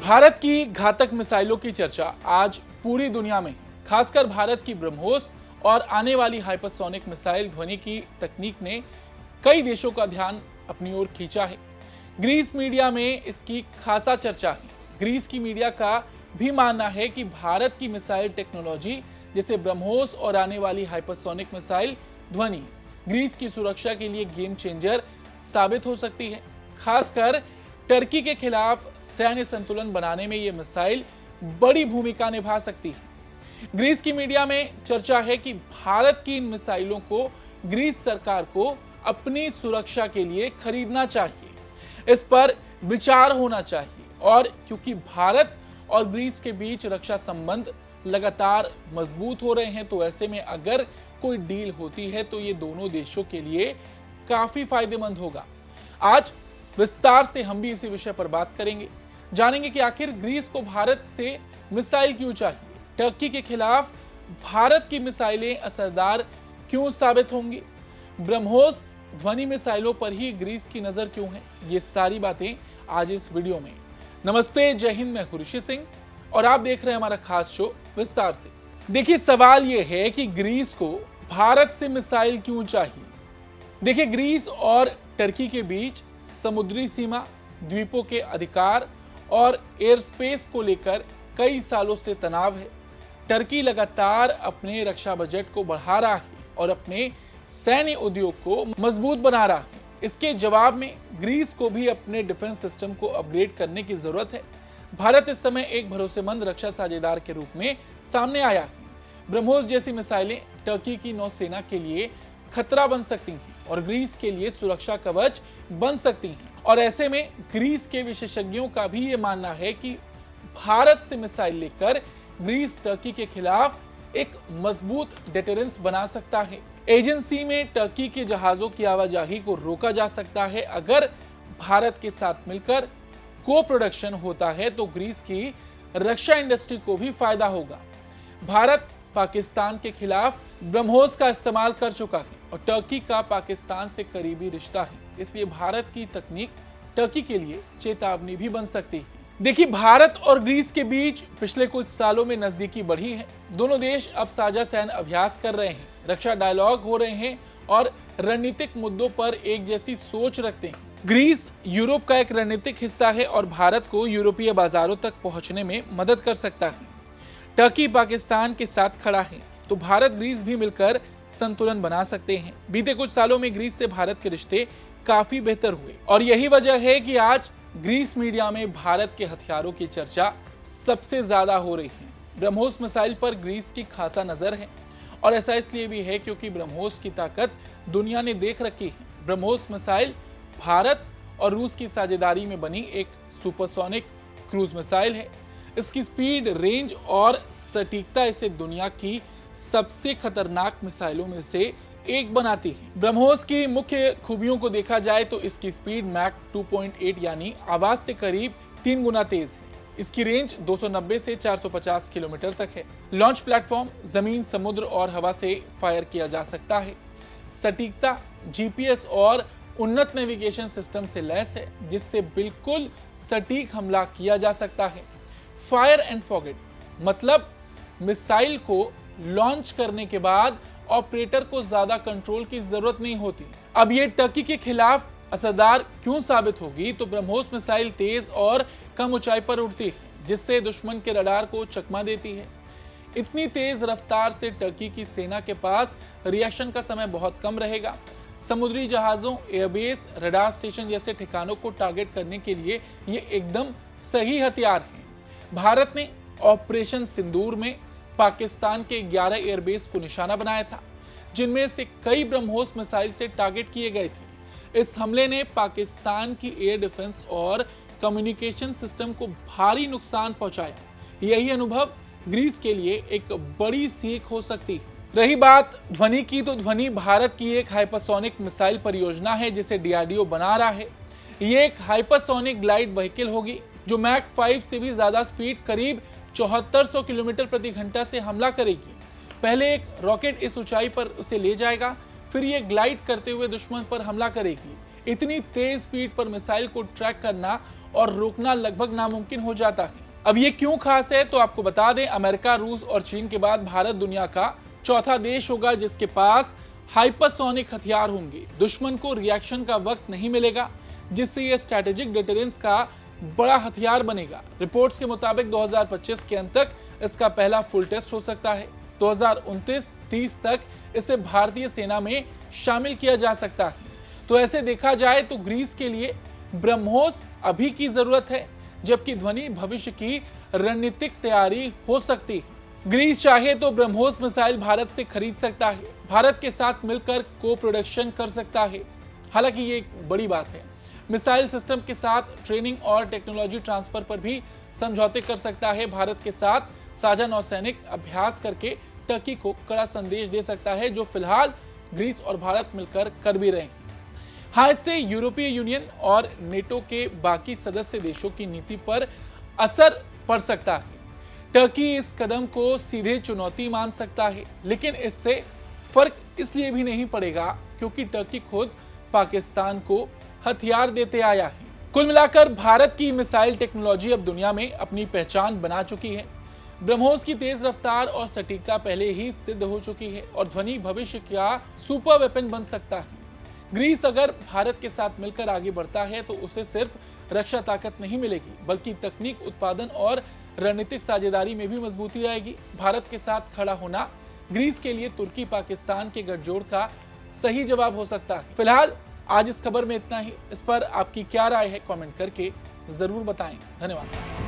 भारत की घातक मिसाइलों की चर्चा आज पूरी दुनिया में, खासकर भारत की ब्रह्मोस और आने वाली हाइपरसोनिक मिसाइल ध्वनि की तकनीक ने कई देशों का ध्यान अपनी ओर खींचा है। ग्रीस मीडिया में इसकी खासा चर्चा है। ग्रीस की मीडिया का भी मानना है कि भारत की मिसाइल टेक्नोलॉजी जैसे ब्रह्मोस और आने वाली हाइपरसोनिक मिसाइल ध्वनि ग्रीस की सुरक्षा के लिए गेम चेंजर साबित हो सकती है। खासकर टर्की के खिलाफ सैन्य संतुलन बनाने में यह मिसाइल बड़ी भूमिका निभा सकती है। ग्रीस की मीडिया में चर्चा है कि भारत की इन मिसाइलों को ग्रीस सरकार को अपनी सुरक्षा के लिए खरीदना चाहिए, इस पर विचार होना चाहिए। और क्योंकि भारत और ग्रीस के बीच रक्षा संबंध लगातार मजबूत हो रहे हैं, तो ऐसे में अगर कोई डील होती है तो ये दोनों देशों के लिए काफी फायदेमंद होगा। आज विस्तार से हम भी इसी विषय पर बात करेंगे, जानेंगे कि आखिर ग्रीस को भारत से मिसाइल क्यों चाहिए, टर्की के खिलाफ भारत की मिसाइलें असरदार क्यों साबित होंगी, ब्रह्मोस ध्वनि मिसाइलों पर ही ग्रीस की नजर क्यों है। ये सारी बातें आज इस वीडियो में। नमस्ते, जय हिंद, मैं ऋषि सिंह और आप देख रहे हैं हमारा खास शो विस्तार से। देखिए, सवाल यह है कि ग्रीस को भारत से मिसाइल क्यों चाहिए। देखिए, ग्रीस और टर्की के बीच समुद्री सीमा, द्वीपों के अधिकार और एयर स्पेस को लेकर कई सालों से तनाव है। टर्की लगातार अपने रक्षा बजट को बढ़ा रहा है और अपने सैन्य उद्योग को मजबूत बना रहा है। इसके जवाब में ग्रीस को भी अपने डिफेंस सिस्टम को अपग्रेड करने की जरूरत है। भारत इस समय एक भरोसेमंद रक्षा साझेदार के रूप में सामने आया है। ब्रह्मोस जैसी मिसाइलें टर्की की नौसेना के लिए खतरा बन सकती हैं और ग्रीस के लिए सुरक्षा कवच बन सकती हैं। और ऐसे में ग्रीस के विशेषज्ञों का भी ये मानना है कि भारत से मिसाइल लेकर ग्रीस टर्की के खिलाफ एक मजबूत डिटरेंस बना सकता है। एजेंसी में टर्की के जहाजों की आवाजाही को रोका जा सकता है। अगर भारत के साथ मिलकर को प्रोडक्शन होता है तो ग्रीस की रक्षा इंडस्ट्री को भी फायदा होगा। भारत पाकिस्तान के खिलाफ ब्रह्मोस का इस्तेमाल कर चुका है और टर्की का पाकिस्तान से करीबी रिश्ता है, इसलिए भारत की तकनीक टर्की के लिए चेतावनी भी बन सकती है। देखिए, भारत और ग्रीस के बीच पिछले कुछ सालों में नजदीकी बढ़ी है। दोनों देश अब साझा सैन्य अभ्यास कर रहे हैं, रक्षा डायलॉग हो रहे हैं और रणनीतिक मुद्दों पर एक जैसी सोच रखते हैं। ग्रीस यूरोप का एक रणनीतिक हिस्सा है और भारत को यूरोपीय बाजारों तक पहुंचने में मदद कर सकता है। टर्की पाकिस्तान के साथ खड़ा है तो भारत ग्रीस भी मिलकर संतुलन बना सकते हैं। बीते कुछ सालों में ग्रीस से भारत के रिश्ते काफी बेहतर हुए और यही वजह है कि आज ग्रीस मीडिया में भारत के हथियारों की चर्चा सबसे ज्यादा हो रही है। ब्रह्मोस मिसाइल पर ग्रीस की खासा नजर है और ऐसा इसलिए भी है क्योंकि ब्रह्मोस की ताकत दुनिया ने देख रखी है। ब्रह्मोस मिसाइल भारत और रूस की साझेदारी में बनी एक सुपरसोनिक क्रूज मिसाइल है। इसकी स्पीड, रेंज और सटीकता इसे दुनिया की सबसे खतरनाक मिसाइलों में से एक बनाती है। ब्रह्मोस की मुख्य खूबियों को देखा जाए तो इसकी स्पीड मैक 2.8 यानी आवाज से करीब 3 गुना तेज है। इसकी रेंज 290 से 450 किलोमीटर तक है। लॉन्च प्लेटफॉर्म जमीन, समुद्र और हवा से फायर किया जा सकता है। सटीकता जीपीएस और उन्नत नेविगेशन सिस्टम से लैस है, जिससे बिल्कुल सटीक हमला किया जा सकता है। फायर एंड फॉरगेट मतलब मिसाइल को लॉन्च करने के बाद ऑपरेटर को ज्यादा कंट्रोल की जरूरत नहीं होती। अब ये टर्की के खिलाफ असरदार क्यों साबित होगी, तो ब्रह्मोस मिसाइल तेज और कम ऊंचाई पर उड़ती है, जिससे दुश्मन के रडार को चकमा देती है। इतनी तेज रफ्तार से टर्की की सेना के पास रिएक्शन का समय बहुत कम रहेगा। समुद्री जहाजों, एयरबेस, रडार स्टेशन जैसे ठिकानों को टारगेट करने के लिए ये एकदम सही हथियार है। भारत ने ऑपरेशन सिंदूर में पाकिस्तान के 11 एयरबेस को निशाना बनाया था, जिनमें से कई ब्रह्मोस मिसाइल से टारगेट किए गए थे। इस हमले ने पाकिस्तान की एयर डिफेंस और कम्युनिकेशन सिस्टम को भारी नुकसान पहुंचाया। यही अनुभव ग्रीस के लिए एक बड़ी सीख हो सकती है। रही बात ध्वनि की, तो ध्वनि भारत की एक हाइपरसोनिक मिसाइल परियोजना है जिसे डीआरडीओ बना रहा है। ये एक हाइपरसोनिक ग्लाइड व्हीकल होगी जो मैक 5 से भी ज्यादा स्पीड, करीब 7400 किलोमीटर प्रति घंटा से हमला करेगी। पहले एक रॉकेट इस ऊंचाई पर उसे ले जाएगा, फिर ये ग्लाइड करते हुए दुश्मन पर हमला करेगी। इतनी तेज स्पीड पर मिसाइल को ट्रैक करना और रोकना लगभग नामुमकिन हो जाता है। अब ये क्यों खास है, तो आपको बता दें, अमेरिका, रूस और चीन के बाद भारत दुनिया का चौथा देश होगा जिसके पास हाइपरसोनिक हथियार होंगे। दुश्मन को रिएक्शन का वक्त नहीं मिलेगा, जिससे यह स्ट्रैटेजिक डिटरेंस का बड़ा हथियार बनेगा। रिपोर्ट्स के मुताबिक 2025 के अंत तक इसका पहला फुल टेस्ट हो सकता है। 2029-30 तक इसे भारतीय सेना में शामिल किया जा सकता है। तो ऐसे देखा जाए तो ग्रीस के लिए ब्रह्मोस अभी की जरूरत है, जबकि ध्वनि भविष्य की रणनीतिक तैयारी हो सकती है। ग्रीस चाहे तो ब्रह्मोस मिसाइल भारत से खरीद सकता है, भारत के साथ मिलकर को प्रोडक्शन कर सकता है। हालांकि ये एक बड़ी बात है। मिसाइल सिस्टम के साथ ट्रेनिंग और टेक्नोलॉजी ट्रांसफर पर भी समझौते कर सकता है। भारत के साथ साझा नौसैनिक अभ्यास करके टर्की को कड़ा संदेश दे सकता है, जो फिलहाल ग्रीस और भारत मिलकर कर भी रहे हैं। हाँ, इससे यूरोपीय यूनियन और नेटो के बाकी सदस्य देशों की नीति पर असर पड़ सकता है। टर्की इस कदम को सीधे चुनौती मान सकता है, लेकिन इससे फर्क इसलिए भी नहीं पड़ेगा क्योंकि टर्की खुद पाकिस्तान को हथियार देते आया है। कुल मिलाकर भारत की मिसाइल टेक्नोलॉजी अब दुनिया में अपनी पहचान बना चुकी है। ब्रह्मोस की तेज रफ्तार और सटीकता पहले ही सिद्ध हो चुकी है और ध्वनि भविष्य का सुपर वेपन बन सकता है। ग्रीस अगर भारत के साथ मिलकर आगे बढ़ता है तो उसे सिर्फ रक्षा ताकत नहीं मिलेगी, बल्कि तकनीक, उत्पादन और रणनीतिक साझेदारी में भी मजबूती आएगी। भारत के साथ खड़ा होना ग्रीस के लिए तुर्की पाकिस्तान के गठजोड़ का सही जवाब हो सकता है। फिलहाल आज इस खबर में इतना ही। इस पर आपकी क्या राय है, कमेंट करके जरूर बताएं। धन्यवाद।